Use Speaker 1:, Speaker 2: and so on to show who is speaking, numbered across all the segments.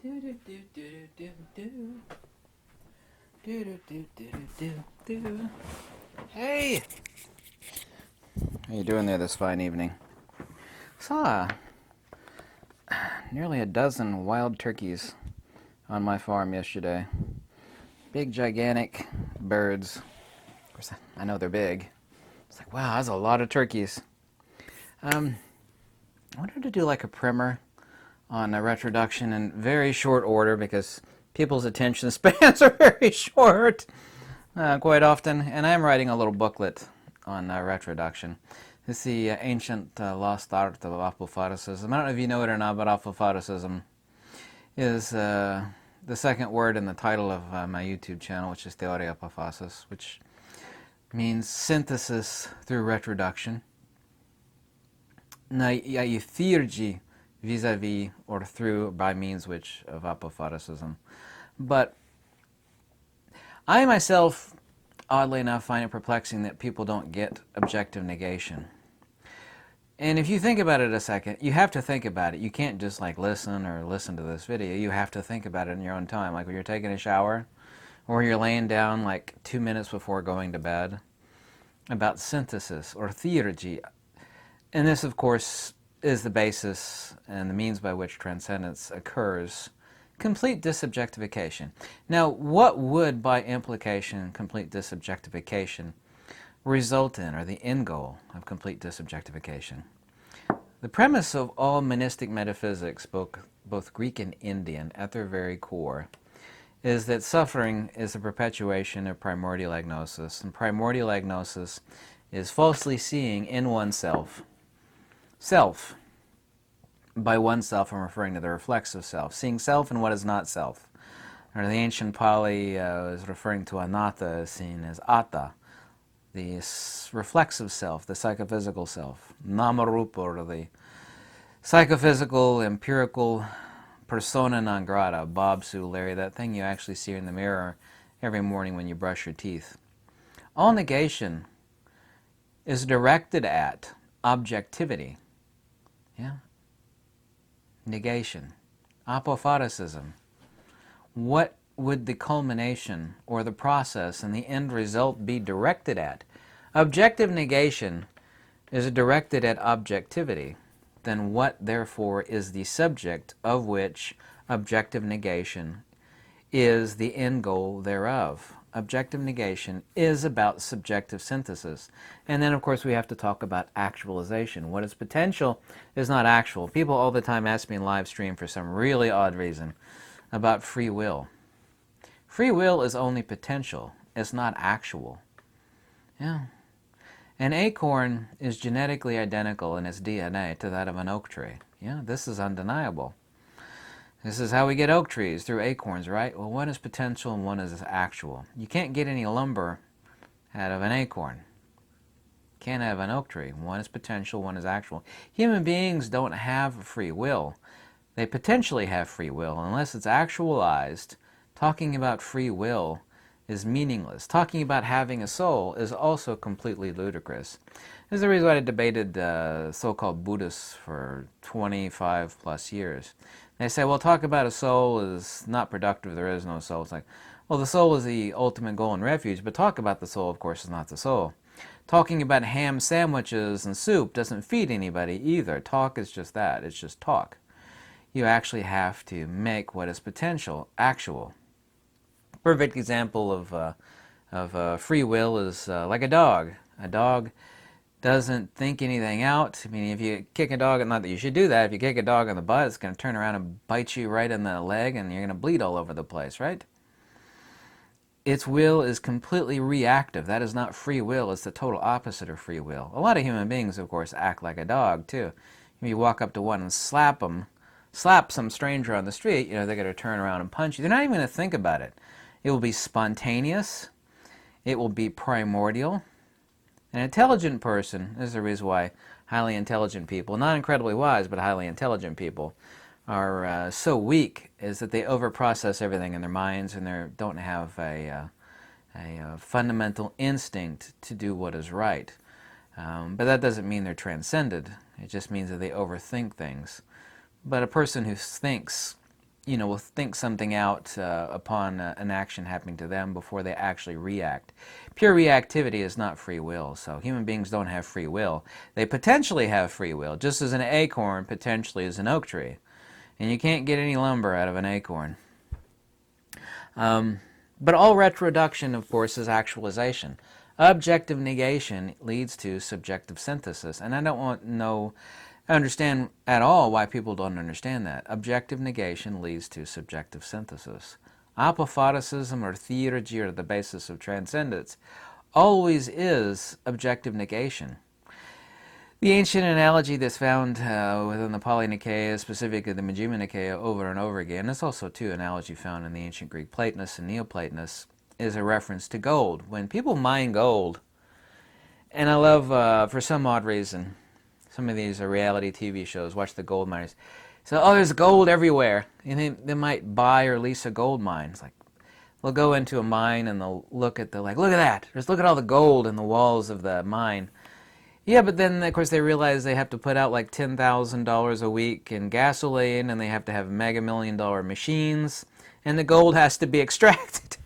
Speaker 1: Do do do do do do do do do do do do. Hey, how you doing there this fine evening? Saw nearly a dozen wild turkeys on my farm yesterday. Big, gigantic birds. Of course, I know they're big. It's like, wow, that's a lot of turkeys. I wanted to do like a primer on a retroduction in very short order because people's attention spans are very short quite often, and I'm writing a little booklet on retroduction. It's the ancient lost art of apophatism. I don't know if you know it or not, but apophatism is the second word in the title of my YouTube channel, which is Theoria Apophasis, which means synthesis through retroduction. Na theurgy vis-a-vis or through by means which of apophatism. But I myself, oddly enough, find it perplexing that people don't get objective negation. And if you think about it a second, you have to think about it. You can't just like listen to this video. You have to think about it in your own time. Like when you're taking a shower or you're laying down like 2 minutes before going to bed, about synthesis or theurgy. And this, of course, is the basis and the means by which transcendence occurs. Complete disobjectification. Now, what would, by implication, complete disobjectification result in, or the end goal of complete disobjectification? The premise of all monistic metaphysics, both Greek and Indian, at their very core, is that suffering is a perpetuation of primordial agnosis, and primordial agnosis is falsely seeing in oneself self. By oneself, I'm referring to the reflexive self, seeing self in what is not self. Or the ancient Pali is referring to anatta as seen as atta, the reflexive self, the psychophysical self, namarupa, or the psychophysical, empirical persona non grata, Bob, Sue, Larry, that thing you actually see in the mirror every morning when you brush your teeth. All negation is directed at objectivity. Yeah? Negation. Apophatism. What would the culmination or the process and the end result be directed at? Objective negation is directed at objectivity. Then what, therefore, is the subject of which objective negation is the end goal thereof? Objective negation is about subjective synthesis. And then, of course, we have to talk about actualization. What is potential is not actual. People all the time ask me in live stream for some really odd reason about free will. Free will is only potential. It's not actual. Yeah. An acorn is genetically identical in its DNA to that of an oak tree. Yeah, this is undeniable. This is how we get oak trees, through acorns, right? Well, one is potential and one is actual. You can't get any lumber out of an acorn. You can't have an oak tree. One is potential, one is actual. Human beings don't have free will. They potentially have free will. Unless it's actualized, talking about free will is meaningless. Talking about having a soul is also completely ludicrous. This is the reason why I debated so-called Buddhists for 25 plus years. They say, well, talk about a soul is not productive, there is no soul. It's like, well, the soul is the ultimate goal and refuge, but talk about the soul, of course, is not the soul. Talking about ham sandwiches and soup doesn't feed anybody either. Talk is just that. It's just talk. You actually have to make what is potential actual. Perfect example of free will is like a dog. A dog doesn't think anything out. I mean, if you kick a dog, not that you should do that, if you kick a dog in the butt, it's going to turn around and bite you right in the leg and you're going to bleed all over the place, right? Its will is completely reactive. That is not free will. It's the total opposite of free will. A lot of human beings, of course, act like a dog, too. If you walk up to one and slap some stranger on the street, they're going to turn around and punch you. They're not even going to think about it. It will be spontaneous. It will be primordial. An intelligent person, this is the reason why highly intelligent people, not incredibly wise, but highly intelligent people, are so weak, is that they overprocess everything in their minds and they don't have a fundamental instinct to do what is right. But that doesn't mean they're transcended. It just means that they overthink things. But a person who thinks will think something out upon an action happening to them before they actually react. Pure reactivity is not free will, so human beings don't have free will. They potentially have free will, just as an acorn potentially is an oak tree. And you can't get any lumber out of an acorn. But all retroduction, of course, is actualization. Objective negation leads to subjective synthesis, and I don't understand at all why people don't understand that. Objective negation leads to subjective synthesis. Apophatism or theurgy, or the basis of transcendence, always is objective negation. The ancient analogy that's found within the Pali Nikaya, specifically the Majjhima Nikaya, over and over again, it's also too an analogy found in the ancient Greek Platonists and Neoplatonists, is a reference to gold. When people mine gold, and I love, for some odd reason, some of these reality TV shows, watch the gold miners. So, oh, there's gold everywhere. And they might buy or lease a gold mine. It's like, they'll go into a mine and they'll look at that. Just look at all the gold in the walls of the mine. Yeah, but then, of course, they realize they have to put out like $10,000 a week in gasoline, and they have to have mega $1 million machines, and the gold has to be extracted.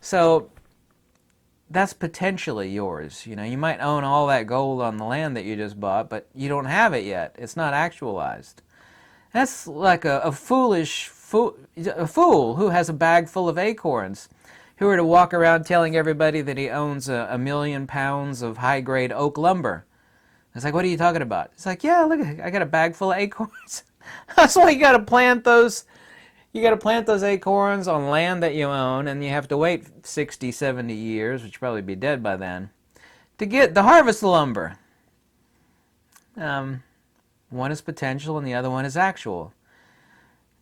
Speaker 1: So that's potentially yours. You might own all that gold on the land that you just bought, but you don't have it yet. It's not actualized. That's like a fool who has a bag full of acorns, who were to walk around telling everybody that he owns a million pounds of high-grade oak lumber. It's like, what are you talking about? It's like, yeah, look, I got a bag full of acorns. That's why you got to plant those. You got to plant those acorns on land that you own, and you have to wait 60, 70 years, which will probably be dead by then, to harvest the lumber. One is potential, and the other one is actual.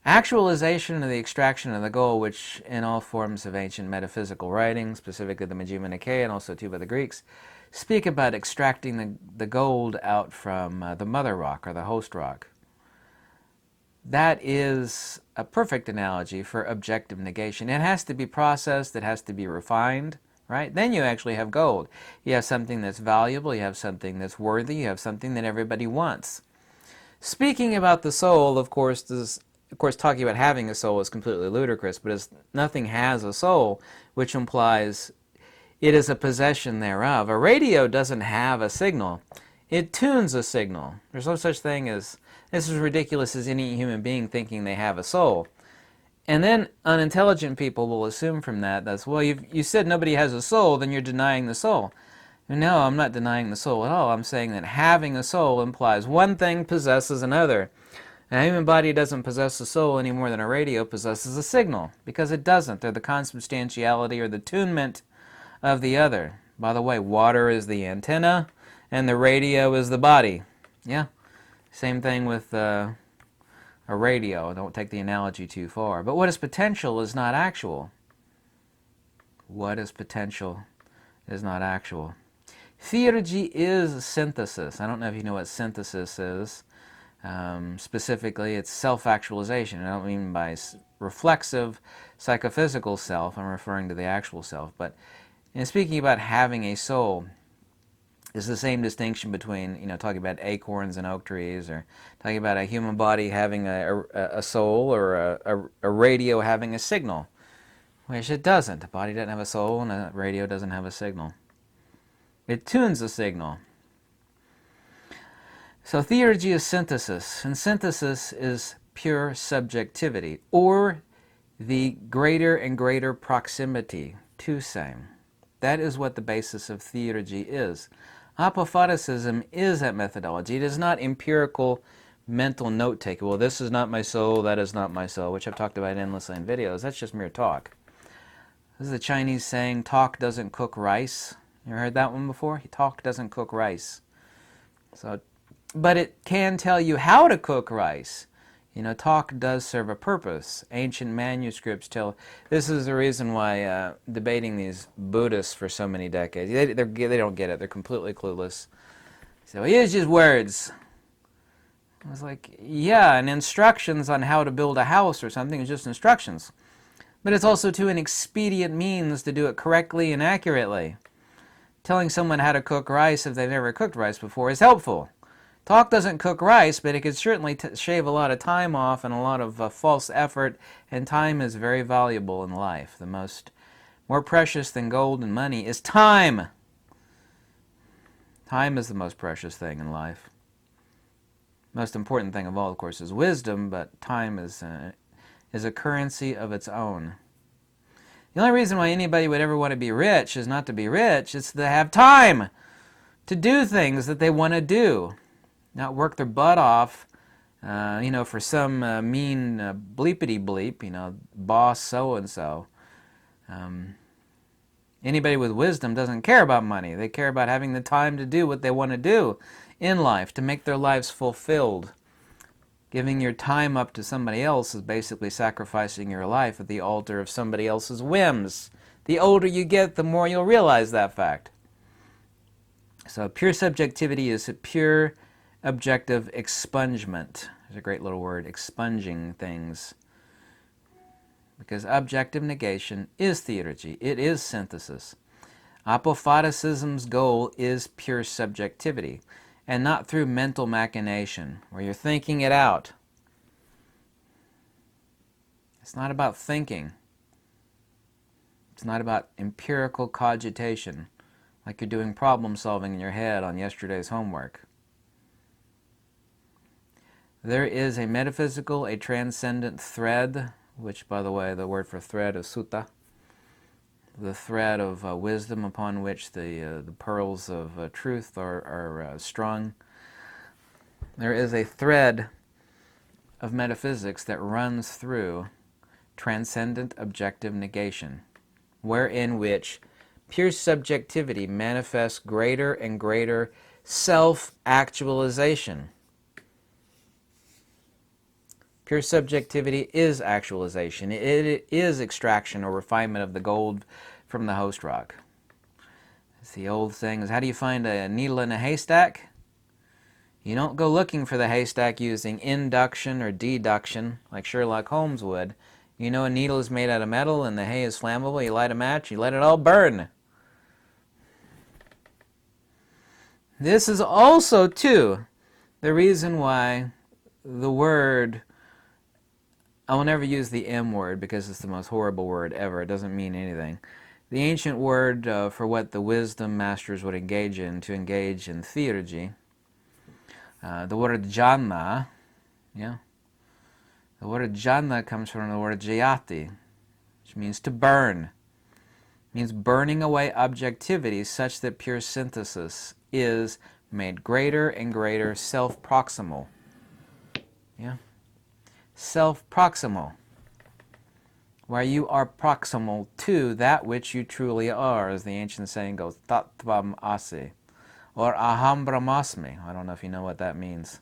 Speaker 1: Actualization of the extraction of the gold, which in all forms of ancient metaphysical writing, specifically the Majjhima Nikaya and also too by the Greeks, speak about extracting the gold out from the mother rock or the host rock. That is a perfect analogy for objective negation. It has to be processed, it has to be refined, right? Then you actually have gold. You have something that's valuable, you have something that's worthy, you have something that everybody wants. Speaking about the soul, of course, talking about having a soul is completely ludicrous, but as nothing has a soul, which implies it is a possession thereof. A radio doesn't have a signal. It tunes a signal. There's no such thing as, this is ridiculous as any human being thinking they have a soul. And then unintelligent people will assume from that's, well, you said nobody has a soul, then you're denying the soul. No, I'm not denying the soul at all. I'm saying that having a soul implies one thing possesses another. A human body doesn't possess a soul any more than a radio possesses a signal, because it doesn't. They're the consubstantiality or the tunement of the other. By the way, water is the antenna, and the radio is the body. Yeah, same thing with a radio. Don't take the analogy too far. But what is potential is not actual. What is potential is not actual. Theurgy is synthesis. I don't know if you know what synthesis is. Specifically, it's self-actualization. I don't mean by reflexive psychophysical self. I'm referring to the actual self. But in speaking about having a soul, it's the same distinction between, talking about acorns and oak trees, or talking about a human body having a soul, or a radio having a signal, which it doesn't. A body doesn't have a soul, and a radio doesn't have a signal. It tunes the signal. So theurgy is synthesis, and synthesis is pure subjectivity, or the greater and greater proximity to same. That is what the basis of theurgy is. Apophaticism is that methodology. It is not empirical mental note-taking. Well, this is not my soul, that is not my soul, which I've talked about endlessly in videos. That's just mere talk. This is the Chinese saying, talk doesn't cook rice. You ever heard that one before? Talk doesn't cook rice. But it can tell you how to cook rice. Talk does serve a purpose. Ancient manuscripts tell. This is the reason why debating these Buddhists for so many decades, they don't get it. They're completely clueless. So here's just words. I was like, yeah, and instructions on how to build a house or something is just instructions. But it's also an expedient means to do it correctly and accurately. Telling someone how to cook rice if they've never cooked rice before is helpful. Talk doesn't cook rice, but it could certainly shave a lot of time off and a lot of false effort, and time is very valuable in life. More precious than gold and money is time. Time is the most precious thing in life. Most important thing of all, of course, is wisdom, but time is a currency of its own. The only reason why anybody would ever want to be rich is not to be rich, it's to have time to do things that they want to do. Not work their butt off, for some mean bleepity bleep, boss so-and-so. Anybody with wisdom doesn't care about money. They care about having the time to do what they want to do in life, to make their lives fulfilled. Giving your time up to somebody else is basically sacrificing your life at the altar of somebody else's whims. The older you get, the more you'll realize that fact. So pure subjectivity is a pure objective expungement. There's a great little word, expunging things. Because objective negation is theurgy. It is synthesis. Apophatisism's goal is pure subjectivity, and not through mental machination, where you're thinking it out. It's not about thinking. It's not about empirical cogitation, like you're doing problem solving in your head on yesterday's homework. There is a metaphysical, a transcendent thread, which, by the way, the word for thread is sutta, the thread of wisdom upon which the pearls of truth are strung. There is a thread of metaphysics that runs through transcendent objective negation, wherein which pure subjectivity manifests greater and greater self-actualization. Pure subjectivity is actualization. It is extraction or refinement of the gold from the host rock. It's the old saying is, how do you find a needle in a haystack? You don't go looking for the haystack using induction or deduction like Sherlock Holmes would. You know a needle is made out of metal and the hay is flammable. You light a match, you let it all burn. This is also, too, the reason why the word, I will never use the M word because it's the most horrible word ever. It doesn't mean anything. The ancient word for what the wisdom masters would engage in, to engage in theurgy, the word jhana, the word jhana comes from the word jayati, which means to burn. It means burning away objectivity such that pure synthesis is made greater and greater self-proximal. Self-proximal, where you are proximal to that which you truly are, as the ancient saying goes, tattvam asi, or aham brahmasmi. I don't know if you know what that means.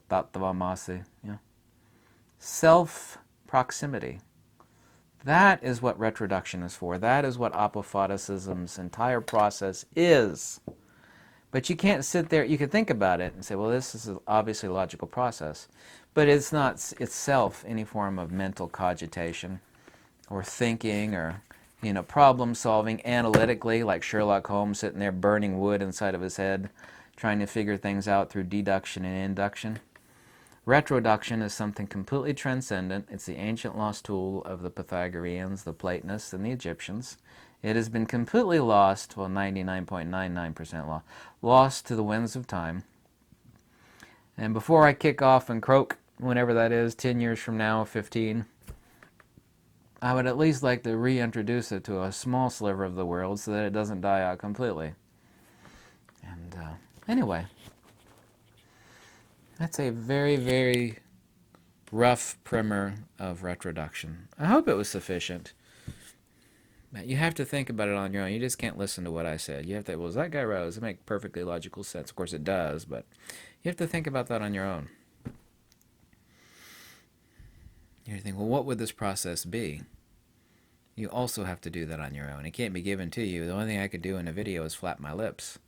Speaker 1: Tattvam asi, self-proximity. That is what retroduction is for. That is what apophatisism's entire process is. But you can't sit there, you can think about it and say, well, this is obviously a logical process. But it's not itself any form of mental cogitation or thinking or, problem solving analytically, like Sherlock Holmes sitting there burning wood inside of his head, trying to figure things out through deduction and induction. Retroduction is something completely transcendent. It's the ancient lost tool of the Pythagoreans, the Platonists, and the Egyptians. It has been completely lost, 99.99% lost to the winds of time. And before I kick off and croak, whenever that is, 10 years from now, 15, I would at least like to reintroduce it to a small sliver of the world so that it doesn't die out completely. And anyway, that's a very, very rough primer of retroduction. I hope it was sufficient. You have to think about it on your own. You just can't listen to what I said. You have to, well, is that guy right? Does it make perfectly logical sense? Of course it does, but you have to think about that on your own. You think, well, what would this process be? You also have to do that on your own. It can't be given to you. The only thing I could do in a video is flap my lips.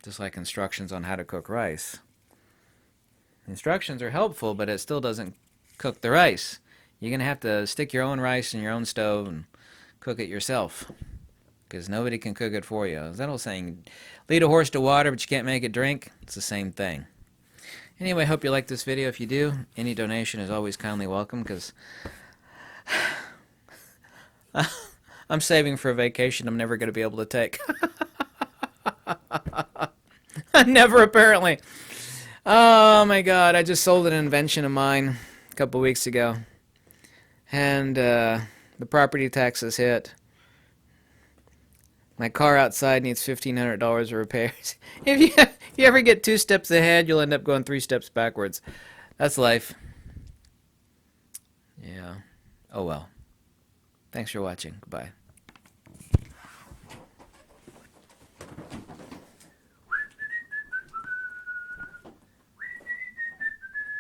Speaker 1: Just like instructions on how to cook rice. Instructions are helpful, but it still doesn't cook the rice. You're going to have to stick your own rice in your own stove and cook it yourself. because nobody can cook it for you. Is that old saying, lead a horse to water, but you can't make it drink? It's the same thing. Anyway, I hope you like this video. If you do, any donation is always kindly welcome, because I'm saving for a vacation I'm never going to be able to take. Never, apparently. Oh my God, I just sold an invention of mine a couple weeks ago. And the property taxes hit. My car outside needs $1,500 of repairs. If you ever get 2 steps ahead, you'll end up going 3 steps backwards. That's life. Yeah. Oh well. Thanks for watching. Goodbye.